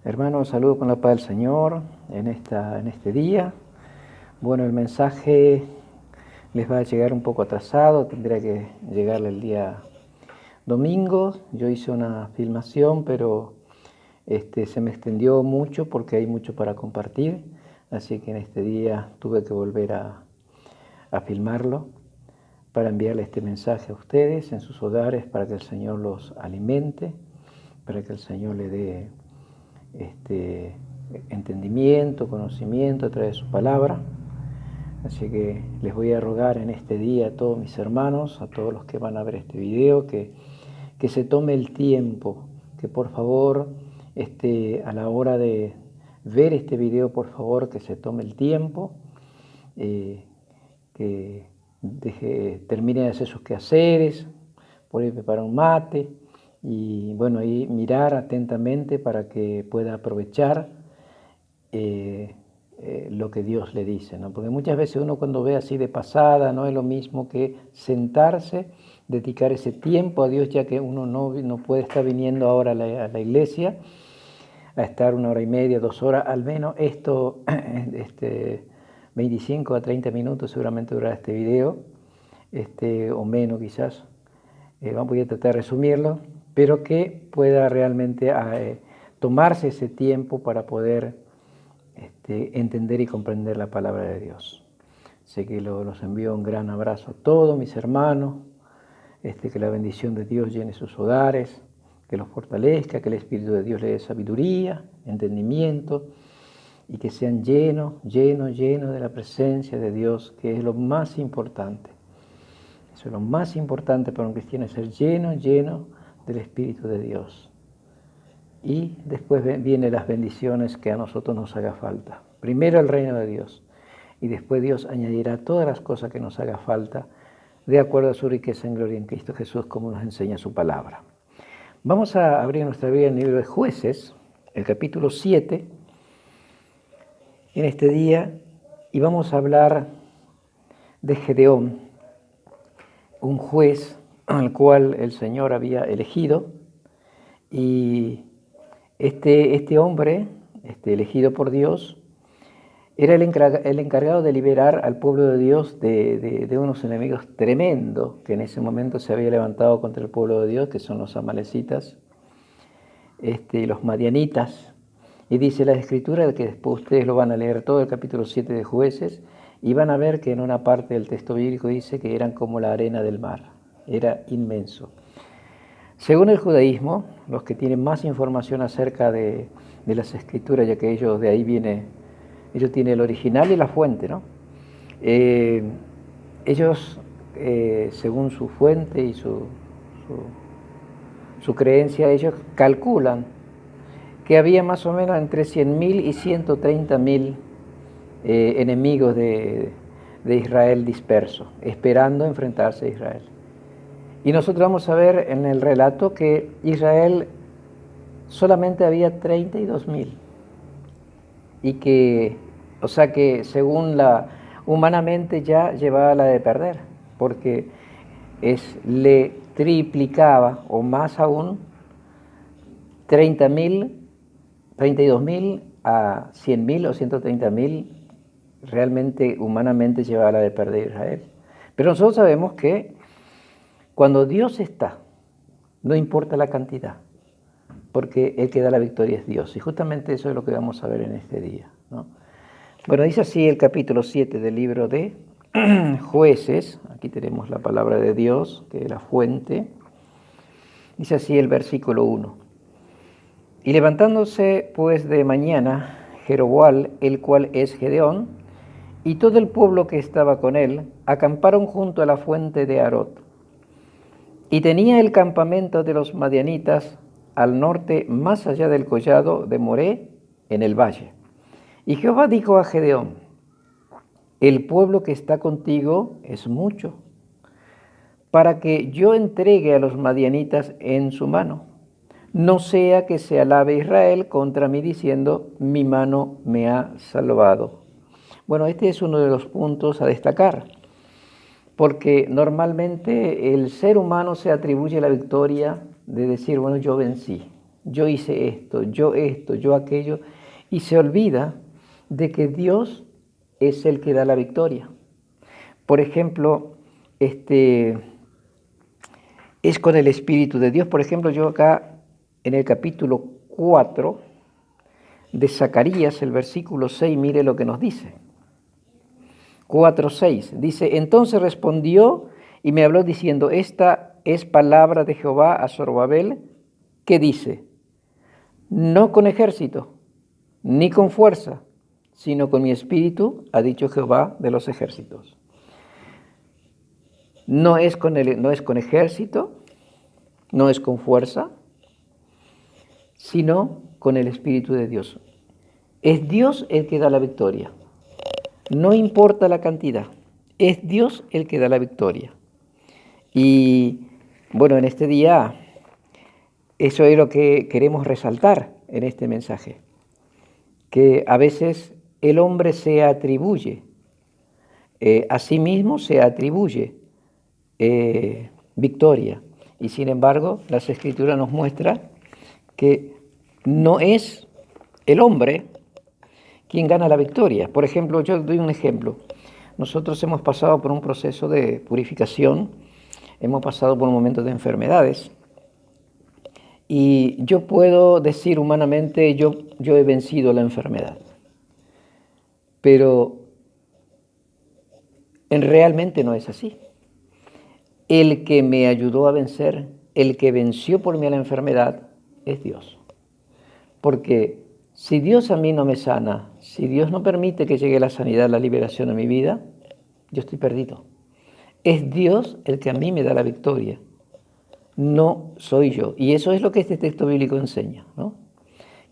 Hermanos, saludo con la paz del Señor en este día. Bueno, el mensaje les va a llegar un poco atrasado, tendría que llegarle el día domingo. Yo hice una filmación, pero se me extendió mucho porque hay mucho para compartir, así que en este día tuve que volver a filmarlo para enviarle este mensaje a ustedes en sus hogares, para que el Señor los alimente, para que el Señor le dé entendimiento, conocimiento a través de su palabra. Así que les voy a rogar en este día a todos mis hermanos, a todos los que van a ver este video, que se tome el tiempo, que por favor, a la hora de ver este video, por favor, que se tome el tiempo, que termine de hacer sus quehaceres, por ahí preparar un mate, y bueno, ahí mirar atentamente para que pueda aprovechar lo que Dios le dice, ¿no? Porque muchas veces uno cuando ve así de pasada no es lo mismo que sentarse, dedicar ese tiempo a Dios, ya que uno no puede estar viniendo ahora a la iglesia, a estar 1 hora y media, 2 horas, al menos esto, 25 a 30 minutos seguramente durará este video, o menos quizás. Voy a tratar de resumirlo, pero que pueda realmente tomarse ese tiempo para poder entender y comprender la palabra de Dios. Sé que los envío un gran abrazo a todos mis hermanos, que la bendición de Dios llene sus hogares, que los fortalezca, que el Espíritu de Dios le dé sabiduría, entendimiento, y que sean llenos de la presencia de Dios, que es lo más importante. Eso es lo más importante para un cristiano, es ser lleno del Espíritu de Dios. Y después vienen las bendiciones que a nosotros nos haga falta. Primero el reino de Dios, y después Dios añadirá todas las cosas que nos haga falta, de acuerdo a su riqueza en gloria en Cristo Jesús, como nos enseña su palabra. Vamos a abrir nuestra Biblia en el libro de Jueces, el capítulo 7, en este día, y vamos a hablar de Gedeón, un juez al cual el Señor había elegido, y este hombre, elegido por Dios, era el encargado de liberar al pueblo de Dios de unos enemigos tremendos que en ese momento se había levantado contra el pueblo de Dios, que son los amalecitas, los madianitas. Y dice la Escritura, que después ustedes lo van a leer todo el capítulo 7 de Jueces, y van a ver que en una parte del texto bíblico dice que eran como la arena del mar, era inmenso. Según el judaísmo, los que tienen más información acerca de las Escrituras, ya que ellos de ahí ellos tienen el original y la fuente, ¿no? Ellos, según su fuente y su creencia, ellos calculan que había más o menos entre 100.000 y 130.000 enemigos de Israel dispersos, esperando enfrentarse a Israel. Y nosotros vamos a ver en el relato que Israel solamente había 32.000. Y que, o sea que según humanamente ya llevaba la de perder, porque le triplicaba, o más aún, 32.000 a 100.000 o 130.000, realmente humanamente llevaba la de perder Israel. Pero nosotros sabemos que cuando Dios está, no importa la cantidad, porque el que da la victoria es Dios. Y justamente eso es lo que vamos a ver en este día, ¿no? Bueno, dice así el capítulo 7 del libro de Jueces. Aquí tenemos la palabra de Dios, que es la fuente. Dice así el versículo 1. Y levantándose pues de mañana, Jeroboam, el cual es Gedeón, y todo el pueblo que estaba con él, acamparon junto a la fuente de Arot. Y tenía el campamento de los madianitas al norte, más allá del collado de Moré, en el valle. Y Jehová dijo a Gedeón: el pueblo que está contigo es mucho, para que yo entregue a los madianitas en su mano. No sea que se alabe Israel contra mí diciendo: mi mano me ha salvado. Bueno, este es uno de los puntos a destacar, porque normalmente el ser humano se atribuye la victoria de decir, bueno, yo vencí, yo hice esto, yo aquello, y se olvida de que Dios es el que da la victoria. Por ejemplo, es con el Espíritu de Dios. Por ejemplo, yo acá en el capítulo 4 de Zacarías, el versículo 6, mire lo que nos dice. 4:6, dice, entonces respondió y me habló diciendo, esta es palabra de Jehová a Zorobabel, que dice, no con ejército, ni con fuerza, sino con mi espíritu, ha dicho Jehová de los ejércitos. No es con ejército, no es con fuerza, sino con el Espíritu de Dios. Es Dios el que da la victoria. No importa la cantidad, es Dios el que da la victoria. Y bueno, en este día, eso es lo que queremos resaltar en este mensaje, que a veces el hombre se atribuye, a sí mismo se atribuye victoria. Y sin embargo, las Escrituras nos muestran que no es el hombre quien gana la victoria. Por ejemplo, yo doy un ejemplo. Nosotros hemos pasado por un proceso de purificación, hemos pasado por un momento de enfermedades. Y yo puedo decir humanamente, yo he vencido la enfermedad. Pero realmente no es así. El que me ayudó a vencer, el que venció por mí a la enfermedad, es Dios. Porque si Dios a mí no me sana, si Dios no permite que llegue la sanidad, la liberación a mi vida, yo estoy perdido. Es Dios el que a mí me da la victoria, no soy yo. Y eso es lo que este texto bíblico enseña, ¿no?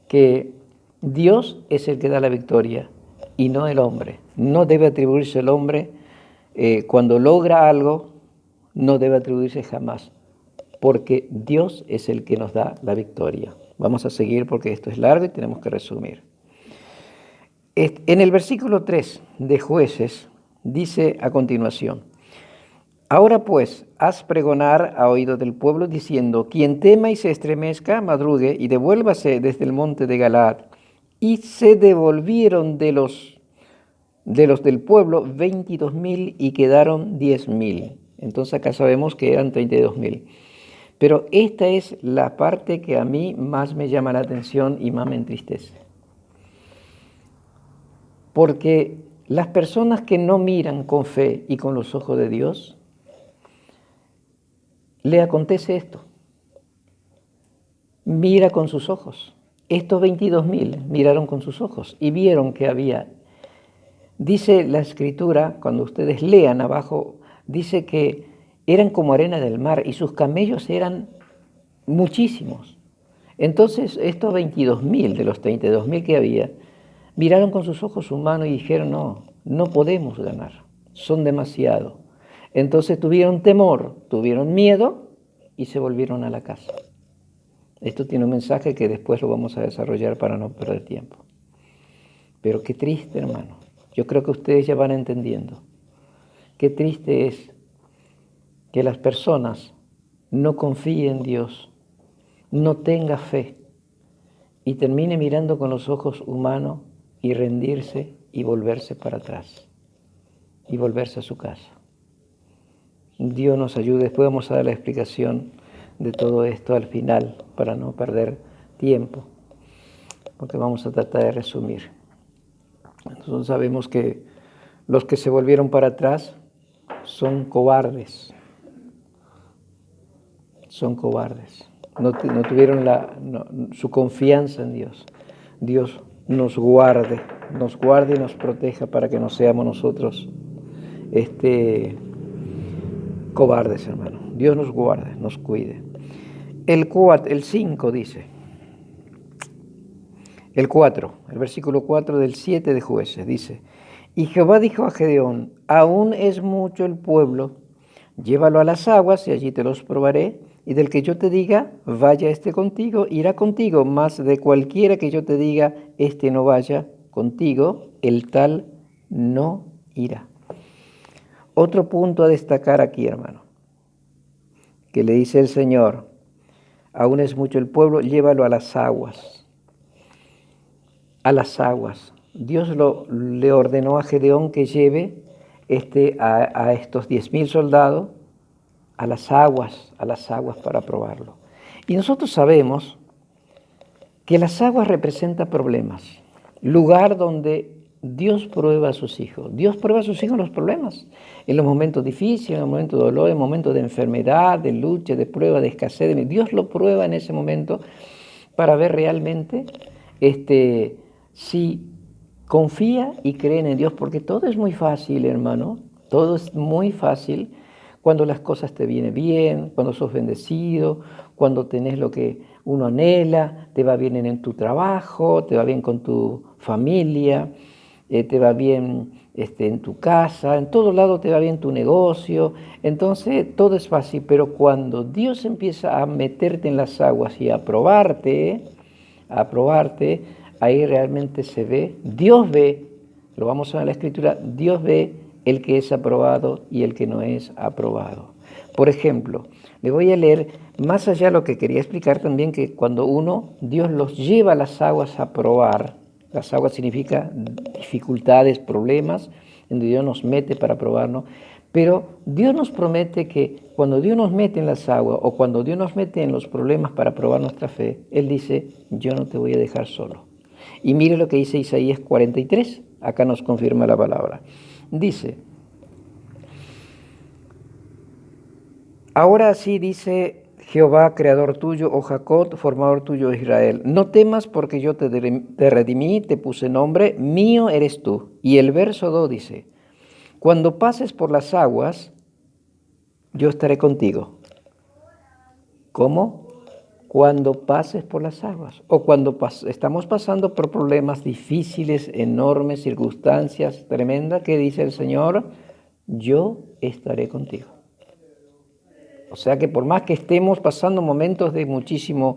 Que Dios es el que da la victoria y no el hombre. No debe atribuirse el hombre cuando logra algo, no debe atribuirse jamás, porque Dios es el que nos da la victoria. Vamos a seguir porque esto es largo y tenemos que resumir. En el versículo 3 de Jueces dice a continuación, ahora pues, haz pregonar a oído del pueblo diciendo, quien tema y se estremezca, madrugue y devuélvase desde el monte de Galaad. Y se devolvieron de los del pueblo 22.000 y quedaron 10.000. Entonces acá sabemos que eran 32.000. Pero esta es la parte que a mí más me llama la atención y más me entristece. Porque las personas que no miran con fe y con los ojos de Dios, le acontece esto. Mira con sus ojos. Estos 22.000 miraron con sus ojos y vieron que había. Dice la Escritura, cuando ustedes lean abajo, dice que eran como arena del mar y sus camellos eran muchísimos. Entonces estos 22.000 de los 32.000 que había, miraron con sus ojos humanos y dijeron, no podemos ganar, son demasiado. Entonces tuvieron temor, tuvieron miedo y se volvieron a la casa. Esto tiene un mensaje que después lo vamos a desarrollar para no perder tiempo. Pero qué triste, hermano. Yo creo que ustedes ya van entendiendo. Qué triste es que las personas no confíen en Dios, no tengan fe y termine mirando con los ojos humanos y rendirse y volverse para atrás y volverse a su casa. Dios nos ayude. Después vamos a dar la explicación de todo esto al final para no perder tiempo, porque vamos a tratar de resumir. Nosotros sabemos que los que se volvieron para atrás son cobardes. Son cobardes. No tuvieron su confianza en Dios. Dios nos guarde y nos proteja para que no seamos nosotros cobardes, hermano. Dios nos guarde, nos cuide. El 5 dice, el versículo 4 del 7 de Jueces dice, y Jehová dijo a Gedeón, aún es mucho el pueblo, llévalo a las aguas y allí te los probaré, y del que yo te diga, vaya contigo, irá contigo, mas de cualquiera que yo te diga, no vaya contigo, el tal no irá. Otro punto a destacar aquí, hermano, que le dice el Señor aún es mucho el pueblo, llévalo a las aguas. A las aguas. Dios le ordenó a Gedeón que lleve a estos 10.000 soldados a las aguas para probarlo. Y nosotros sabemos que las aguas representan problemas, lugar donde Dios prueba a sus hijos. Dios prueba a sus hijos en los problemas, en los momentos difíciles, en los momentos de dolor, en momentos de enfermedad, de lucha, de prueba, de escasez. Dios lo prueba en ese momento para ver realmente si confía y cree en Dios, porque todo es muy fácil, hermano, todo es muy fácil cuando las cosas te vienen bien, cuando sos bendecido, cuando tenés lo que uno anhela, te va bien en tu trabajo, te va bien con tu familia, te va bien en tu casa, en todo lado te va bien tu negocio. Entonces todo es fácil, pero cuando Dios empieza a meterte en las aguas y a probarte, ahí realmente se ve, Dios ve, lo vamos a ver en la Escritura, Dios ve el que es aprobado y el que no es aprobado. Por ejemplo, le voy a leer más allá lo que quería explicar también, que cuando Dios los lleva a las aguas a probar, las aguas significa dificultades, problemas, donde Dios nos mete para probarnos, pero Dios nos promete que cuando Dios nos mete en las aguas o cuando Dios nos mete en los problemas para probar nuestra fe, Él dice, yo no te voy a dejar solo. Y mire lo que dice Isaías 43, acá nos confirma la palabra. Dice, ahora sí dice Jehová, creador tuyo, oh Jacob, formador tuyo, Israel, no temas porque yo te redimí, te puse nombre, mío eres tú. Y el verso 2 dice, cuando pases por las aguas, yo estaré contigo. ¿Cómo? Cuando pases por las aguas o cuando estamos pasando por problemas difíciles, enormes, circunstancias tremendas, ¿qué dice el Señor? Yo estaré contigo. O sea que por más que estemos pasando momentos de muchísimo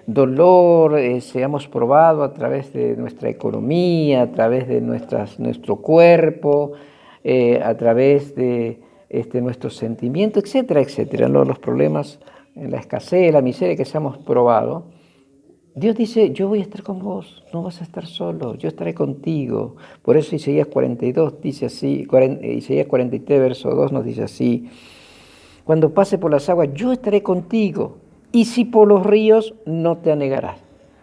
dolor, seamos probados a través de nuestra economía, a través de nuestro cuerpo, a través de nuestros sentimientos, etcétera, etcétera, ¿no? Los problemas, la escasez, la miseria que seamos probados, Dios dice, yo voy a estar con vos, no vas a estar solo, yo estaré contigo. Por eso Isaías 42 dice así, Isaías 43, verso 2 nos dice así, cuando pase por las aguas, yo estaré contigo, y si por los ríos, no te anegarás.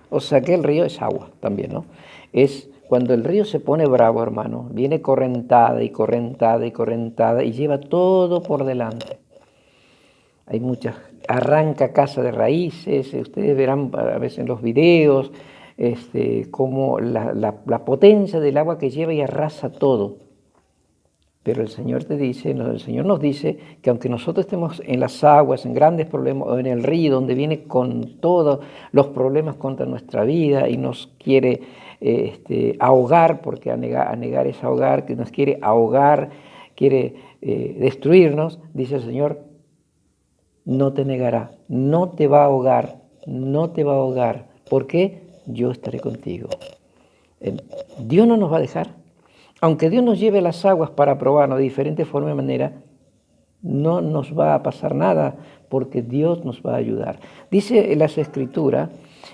O sea que el río es agua también, ¿no? Es cuando el río se pone bravo, hermano, viene correntada y correntada y correntada y lleva todo por delante. Hay muchas, arranca casa de raíces, ustedes verán a veces en los videos, como la potencia del agua que lleva y arrasa todo. Pero el Señor el Señor nos dice que aunque nosotros estemos en las aguas, en grandes problemas, o en el río, donde viene con todos los problemas contra nuestra vida y nos quiere ahogar, porque anegar es ahogar, que nos quiere ahogar, quiere destruirnos, dice el Señor, no te negará, no te va a ahogar, no te va a ahogar. ¿Por qué? Yo estaré contigo. Dios no nos va a dejar. Aunque Dios nos lleve las aguas para probarnos de diferentes formas y maneras, no nos va a pasar nada porque Dios nos va a ayudar. Dice en las Escrituras,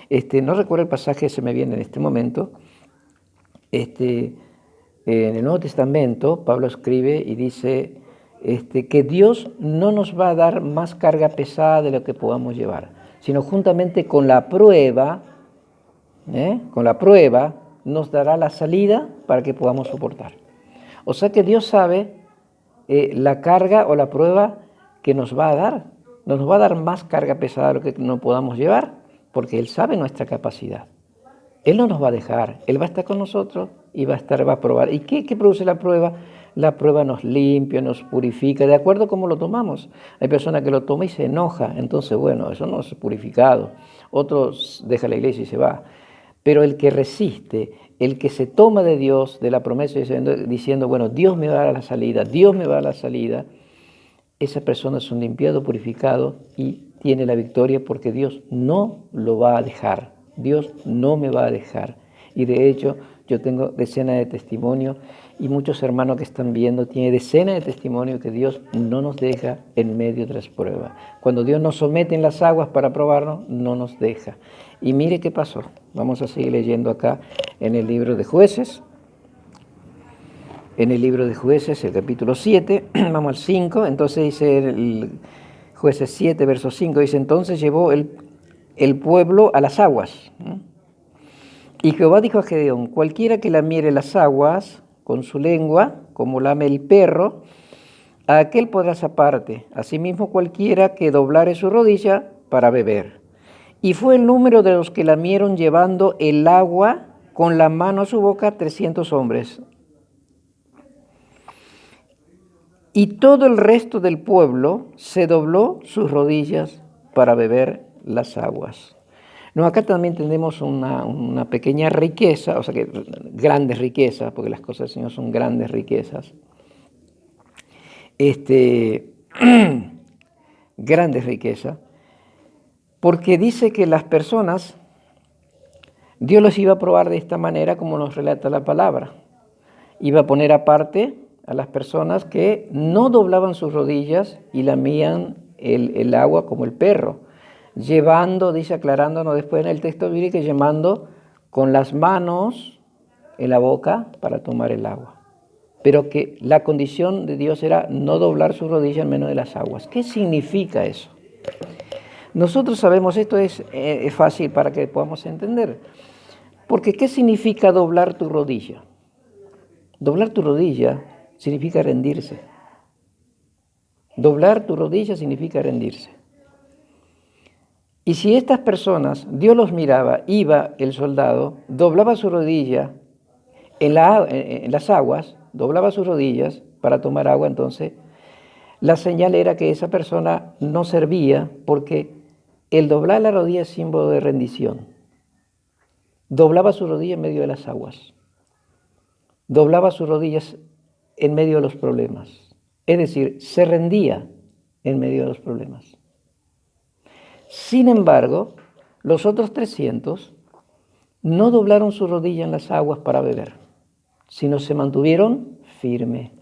no recuerdo el pasaje, se me viene en este momento, en el Nuevo Testamento, Pablo escribe y dice que Dios no nos va a dar más carga pesada de lo que podamos llevar, sino juntamente con la prueba, nos dará la salida para que podamos soportar. O sea que Dios sabe la carga o la prueba que nos va a dar. No nos va a dar más carga pesada de lo que no podamos llevar, porque Él sabe nuestra capacidad. Él no nos va a dejar, Él va a estar con nosotros y va a probar. ¿Y qué produce la prueba? La prueba nos limpia, nos purifica, de acuerdo a cómo lo tomamos. Hay personas que lo toman y se enoja, entonces bueno, eso no es purificado. Otros deja la iglesia y se va. Pero el que resiste, el que se toma de Dios, de la promesa, diciendo, bueno, Dios me va a dar la salida, Dios me va a dar la salida, esa persona es un limpiado, purificado y tiene la victoria porque Dios no lo va a dejar. Dios no me va a dejar. Y de hecho, yo tengo decenas de testimonios y muchos hermanos que están viendo, tiene decenas de testimonios que Dios no nos deja en medio de las pruebas. Cuando Dios nos somete en las aguas para probarnos, no nos deja. Y mire qué pasó. Vamos a seguir leyendo acá en el libro de Jueces. En el libro de Jueces, el capítulo 7, vamos al 5, entonces dice el Jueces 7, verso 5, dice, entonces llevó el pueblo a las aguas. Y Jehová dijo a Gedeón, cualquiera que lamiere las aguas con su lengua, como lame el perro, a aquel podrás aparte. Asimismo cualquiera que doblare su rodilla para beber. Y fue el número de los que lamieron llevando el agua con la mano a su boca 300 hombres. Y todo el resto del pueblo se dobló sus rodillas para beber las aguas. No, acá también tenemos una pequeña riqueza, o sea que grandes riquezas, porque las cosas del Señor son grandes riquezas. Grandes riquezas, porque dice que las personas, Dios los iba a probar de esta manera como nos relata la palabra. Iba a poner aparte a las personas que no doblaban sus rodillas y lamían el agua como el perro, llevando, dice aclarándonos después en el texto bíblico, llevando con las manos en la boca para tomar el agua. Pero que la condición de Dios era no doblar su rodilla en menos de las aguas. ¿Qué significa eso? Nosotros sabemos, esto es fácil para que podamos entender. Porque ¿qué significa doblar tu rodilla? Doblar tu rodilla significa rendirse. Doblar tu rodilla significa rendirse. Y si estas personas, Dios los miraba, iba el soldado, doblaba su rodilla en las aguas, doblaba sus rodillas para tomar agua, entonces la señal era que esa persona no servía, porque el doblar la rodilla es símbolo de rendición. Doblaba su rodilla en medio de las aguas. Doblaba sus rodillas en medio de los problemas. Es decir, se rendía en medio de los problemas. Sin embargo, los otros 300 no doblaron su rodilla en las aguas para beber, sino se mantuvieron firmes.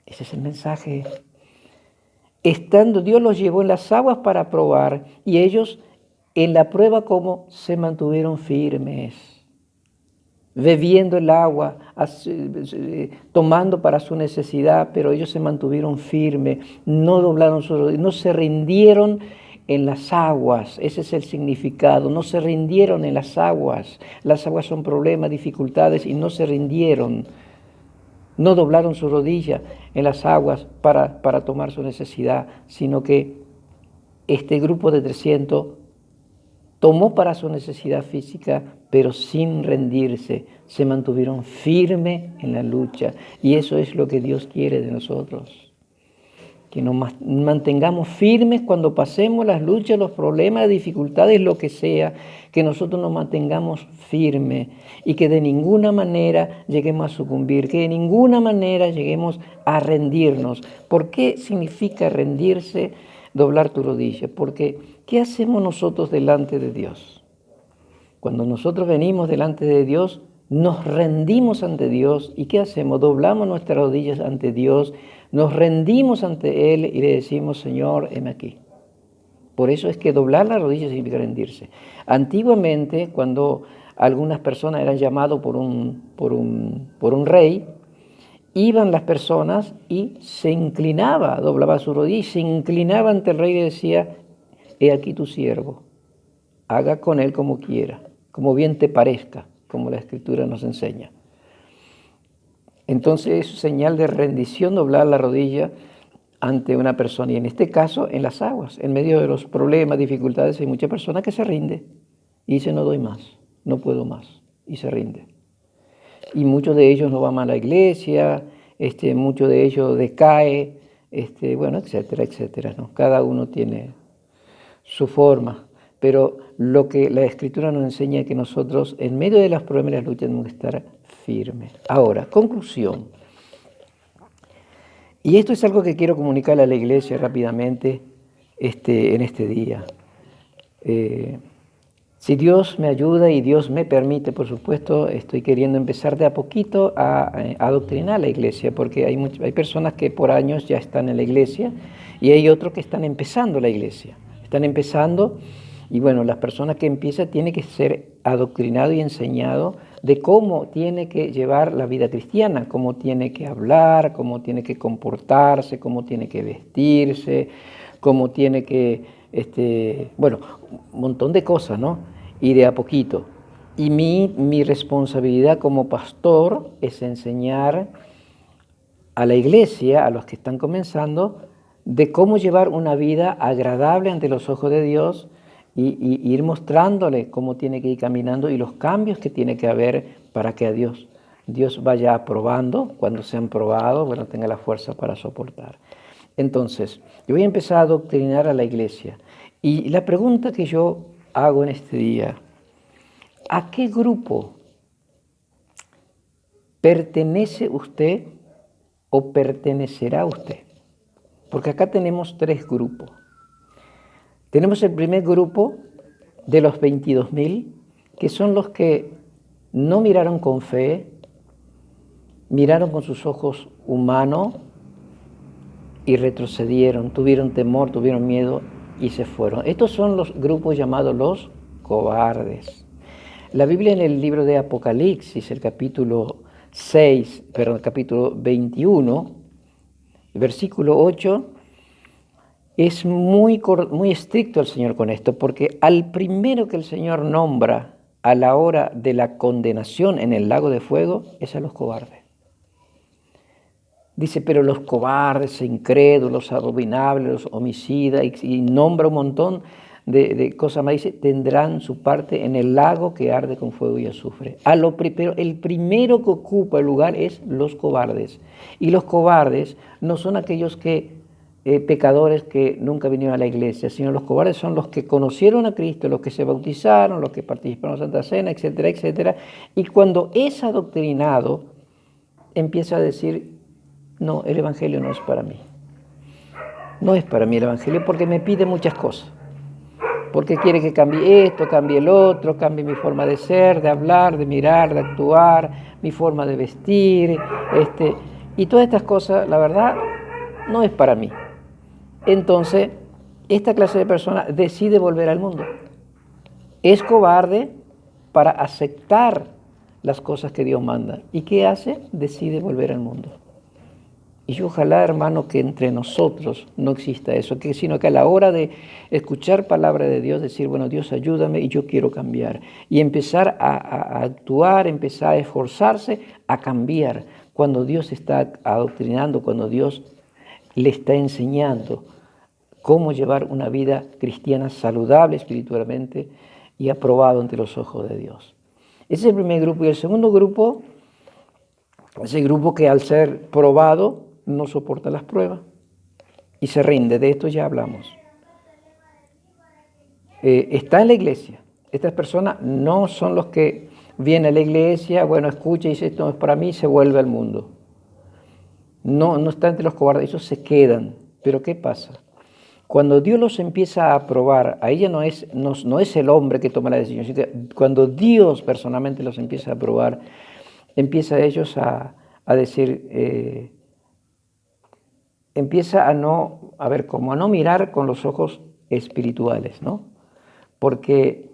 Ese es el mensaje. Estando, Dios los llevó en las aguas para probar, y ellos en la prueba como se mantuvieron firmes, bebiendo el agua, tomando para su necesidad, pero ellos se mantuvieron firmes, no doblaron sus rodillas, no se rindieron en las aguas. Ese es el significado, no se rindieron en las aguas. Las aguas son problemas, dificultades, y no se rindieron. No doblaron su rodilla en las aguas para tomar su necesidad, sino que este grupo de 300 tomó para su necesidad física, pero sin rendirse, se mantuvieron firmes en la lucha. Y eso es lo que Dios quiere de nosotros. Que nos mantengamos firmes cuando pasemos las luchas, los problemas, las dificultades, lo que sea, que nosotros nos mantengamos firmes y que de ninguna manera lleguemos a sucumbir, que de ninguna manera lleguemos a rendirnos. ¿Por qué significa rendirse, doblar tu rodilla? Porque ¿qué hacemos nosotros delante de Dios? Cuando nosotros venimos delante de Dios, nos rendimos ante Dios. ¿Y qué hacemos? Doblamos nuestras rodillas ante Dios, nos rendimos ante Él y le decimos, Señor, heme aquí. Por eso es que doblar la rodilla significa rendirse. Antiguamente, cuando algunas personas eran llamadas por un rey, iban las personas y se inclinaba, doblaba su rodilla y se inclinaba ante el rey y le decía, he aquí tu siervo, haga con él como quiera, como bien te parezca, como la Escritura nos enseña. Entonces es señal de rendición doblar la rodilla ante una persona, y en este caso en las aguas, en medio de los problemas, dificultades, hay mucha persona que se rinde y dice no doy más, no puedo más, y se rinde. Y muchos de ellos no van a la iglesia, muchos de ellos decae, bueno, etcétera, etcétera, ¿no? Cada uno tiene su forma, pero lo que la Escritura nos enseña es que nosotros en medio de las problemas y las luchas tenemos que estar firmes. Ahora, conclusión. Y esto es algo que quiero comunicarle a la iglesia rápidamente en este día. Si Dios me ayuda y Dios me permite, por supuesto, estoy queriendo empezar de a poquito a adoctrinar a la iglesia, porque hay personas que por años ya están en la iglesia y hay otros que están empezando la iglesia. Están empezando y bueno, las personas que empiezan tienen que ser adoctrinado y enseñado de cómo tiene que llevar la vida cristiana, cómo tiene que hablar, cómo tiene que comportarse, cómo tiene que vestirse, cómo tiene que, bueno, un montón de cosas, ¿no? Y de a poquito. Y mi responsabilidad como pastor es enseñar a la iglesia, a los que están comenzando, de cómo llevar una vida agradable ante los ojos de Dios y ir mostrándole cómo tiene que ir caminando y los cambios que tiene que haber para que a Dios vaya aprobando, cuando sean probados, bueno, tenga la fuerza para soportar. Entonces, yo voy a empezar a adoctrinar a la iglesia. Y la pregunta que yo hago en este día, ¿a qué grupo pertenece usted o pertenecerá usted? Porque acá tenemos 3 grupos. Tenemos el primer grupo de los 22.000, que son los que no miraron con fe, miraron con sus ojos humanos y retrocedieron, tuvieron temor, tuvieron miedo y se fueron. Estos son los grupos llamados los cobardes. La Biblia en el libro de Apocalipsis, el capítulo 21, versículo 8, es muy estricto el Señor con esto, porque al primero que el Señor nombra a la hora de la condenación en el lago de fuego es a los cobardes. Dice, pero los cobardes, incrédulos, los abominables, los homicidas, y nombra un montón de cosas más. Dice, tendrán su parte en el lago que arde con fuego y azufre. Pero el primero que ocupa el lugar es los cobardes. Y los cobardes no son aquellos pecadores que nunca vinieron a la iglesia, sino los cobardes son los que conocieron a Cristo, los que se bautizaron, los que participaron en la Santa Cena, etcétera, etcétera. Y cuando es adoctrinado, empieza a decir, no, el Evangelio no es para mí. No es para mí el Evangelio porque me pide muchas cosas. Porque quiere que cambie esto, cambie el otro, cambie mi forma de ser, de hablar, de mirar, de actuar, mi forma de vestir. Y todas estas cosas, la verdad, no es para mí. Entonces, esta clase de persona decide volver al mundo. Es cobarde para aceptar las cosas que Dios manda. ¿Y qué hace? Decide volver al mundo. Y ojalá, hermano, que entre nosotros no exista eso, sino que a la hora de escuchar palabra de Dios, decir, bueno, Dios ayúdame y yo quiero cambiar. Y empezar a actuar, empezar a esforzarse, a cambiar. Cuando Dios está adoctrinando, cuando Dios le está enseñando cómo llevar una vida cristiana saludable espiritualmente y aprobado ante los ojos de Dios. Ese es el primer grupo. Y el segundo grupo, ese grupo que al ser probado no soporta las pruebas y se rinde. De esto ya hablamos. Está en la iglesia. Estas personas no son los que vienen a la iglesia, bueno, escucha y dice, esto no es para mí, y se vuelve al mundo. No está entre los cobardes, ellos se quedan. Pero ¿qué pasa? Cuando Dios los empieza a aprobar, a ella no es el hombre que toma la decisión, sino que cuando Dios personalmente los empieza a aprobar, empieza ellos a decir, empieza a no mirar con los ojos espirituales, ¿no? Porque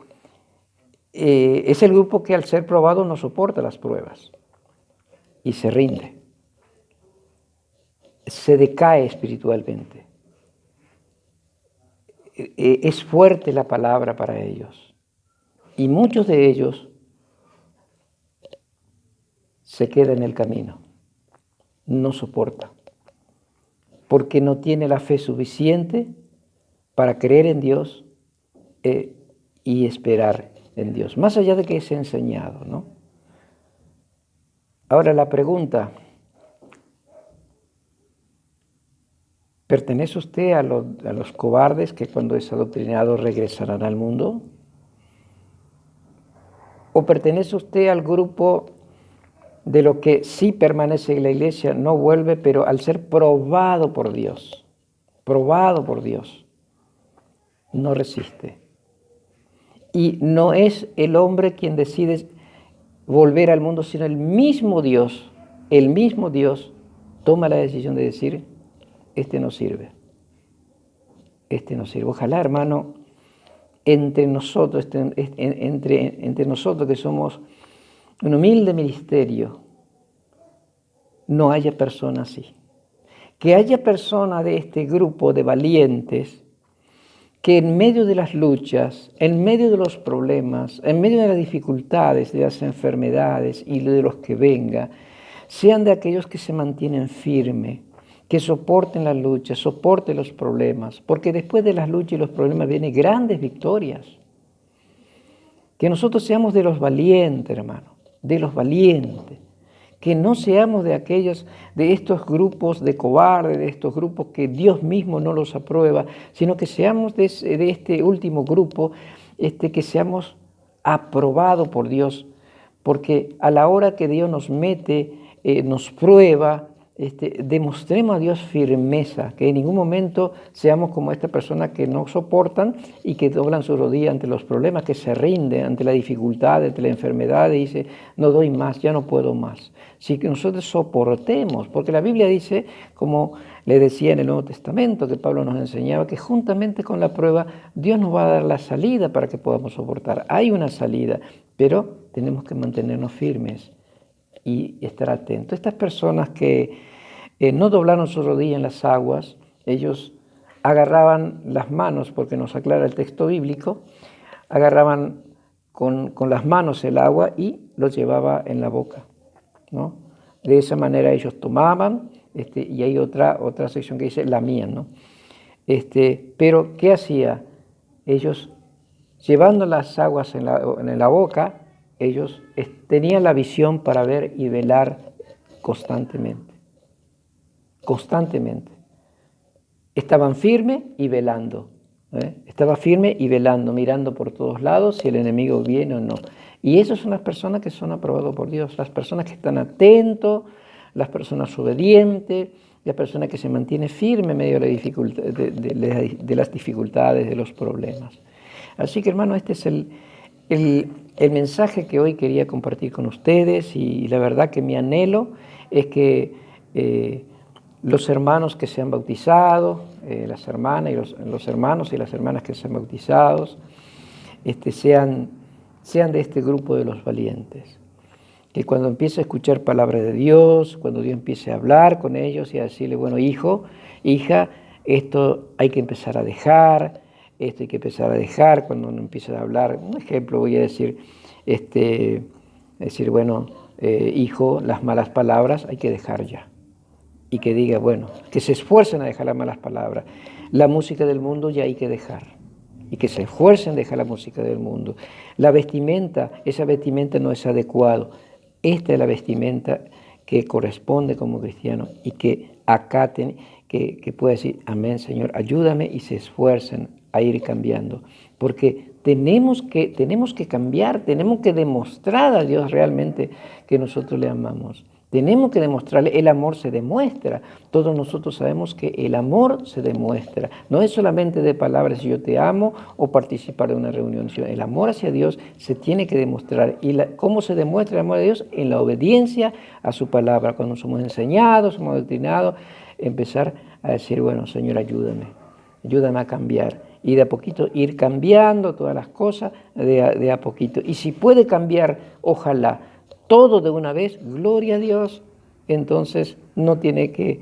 es el grupo que al ser probado no soporta las pruebas y se rinde, se decae espiritualmente. Es fuerte la palabra para ellos y muchos de ellos se quedan en el camino, no soporta, porque no tiene la fe suficiente para creer en Dios y esperar en Dios, más allá de que es enseñado, ¿no? Ahora la pregunta, ¿pertenece usted a los cobardes que cuando es adoctrinado regresarán al mundo? ¿O pertenece usted al grupo de lo que sí permanece en la iglesia, no vuelve, pero al ser probado por Dios, no resiste? Y no es el hombre quien decide volver al mundo, sino el mismo Dios toma la decisión de decir, este no sirve, este no sirve. Ojalá, hermano, entre nosotros que somos un humilde ministerio, no haya persona así. Que haya personas de este grupo de valientes que en medio de las luchas, en medio de los problemas, en medio de las dificultades, de las enfermedades y de los que venga, sean de aquellos que se mantienen firmes, que soporten las luchas, soporten los problemas, porque después de las luchas y los problemas vienen grandes victorias. Que nosotros seamos de los valientes, hermano, de los valientes. Que no seamos de estos grupos de cobardes, de estos grupos que Dios mismo no los aprueba, sino que seamos de este último grupo, que seamos aprobados por Dios, porque a la hora que Dios nos mete, nos prueba, demostremos a Dios firmeza, que en ningún momento seamos como esta persona que no soportan y que doblan su rodilla ante los problemas, que se rinden ante la dificultad, ante la enfermedad y dice, no doy más, ya no puedo más. Sí que nosotros soportemos, porque la Biblia dice, como le decía en el Nuevo Testamento, que Pablo nos enseñaba, que juntamente con la prueba Dios nos va a dar la salida para que podamos soportar. Hay una salida, pero tenemos que mantenernos firmes y estar atentos. Estas personas que no doblaron su rodilla en las aguas, ellos agarraban las manos, porque nos aclara el texto bíblico, agarraban con las manos el agua y lo llevaba en la boca, ¿no? De esa manera ellos tomaban, y hay otra sección que dice lamían, ¿no? Pero ¿qué hacía? Ellos, llevando las aguas en la boca, ellos tenían la visión para ver y velar constantemente. Constantemente. Estaban firmes y velando. Estaba firme y velando, mirando por todos lados si el enemigo viene o no. Y esas son las personas que son aprobadas por Dios, las personas que están atentos, las personas obedientes, la persona que se mantiene firme en medio de las dificultades, de los problemas. Así que, hermano, este es el mensaje que hoy quería compartir con ustedes, y la verdad que mi anhelo es que los hermanos que se han bautizado, las hermanas y los hermanos y las hermanas que se han bautizado, sean de este grupo de los valientes. Que cuando empiece a escuchar palabra de Dios, cuando Dios empiece a hablar con ellos y a decirle, bueno, hijo, hija, esto hay que empezar a dejar, esto hay que empezar a dejar, cuando uno empieza a hablar, un ejemplo voy a decir, bueno, hijo, las malas palabras hay que dejar ya. Y que diga, bueno, que se esfuercen a dejar las malas palabras. La música del mundo ya hay que dejar. Y que se esfuercen a dejar la música del mundo. La vestimenta, esa vestimenta no es adecuado. Esta es la vestimenta que corresponde como cristiano y que acaten, que pueda decir, amén, Señor, ayúdame, y se esfuercen a ir cambiando. Porque tenemos que cambiar, tenemos que demostrar a Dios realmente que nosotros le amamos. Tenemos que demostrarle, el amor se demuestra. Todos nosotros sabemos que el amor se demuestra. No es solamente de palabras, yo te amo, o participar de una reunión. El amor hacia Dios se tiene que demostrar. ¿Y cómo se demuestra el amor a Dios? En la obediencia a su palabra. Cuando somos enseñados, somos doctrinados, empezar a decir, bueno, Señor, ayúdame a cambiar. Y de a poquito ir cambiando todas las cosas, de a poquito. Y si puede cambiar, ojalá, todo de una vez, gloria a Dios, entonces no tiene que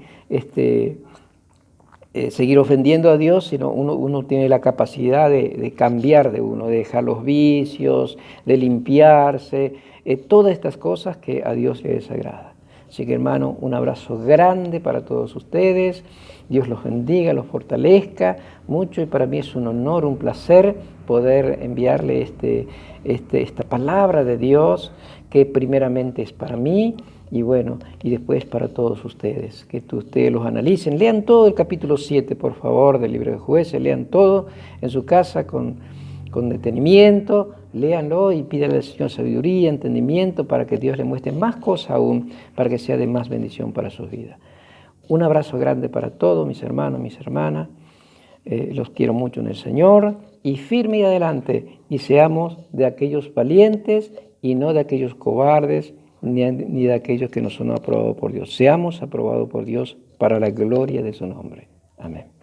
seguir ofendiendo a Dios, sino uno tiene la capacidad de cambiar de uno, de dejar los vicios, de limpiarse, todas estas cosas que a Dios le desagrada. Así que, hermano, un abrazo grande para todos ustedes, Dios los bendiga, los fortalezca mucho, y para mí es un honor, un placer poder enviarle esta palabra de Dios, que primeramente es para mí, y bueno, y después para todos ustedes, que ustedes los analicen, lean todo el capítulo 7, por favor, del libro de Jueces, lean todo en su casa con detenimiento, léanlo y pídanle al Señor sabiduría, entendimiento, para que Dios le muestre más cosas aún, para que sea de más bendición para sus vidas. Un abrazo grande para todos mis hermanos, mis hermanas. Los quiero mucho en el Señor y firme y adelante, y seamos de aquellos valientes y no de aquellos cobardes, ni de aquellos que no son aprobados por Dios. Seamos aprobados por Dios para la gloria de su nombre. Amén.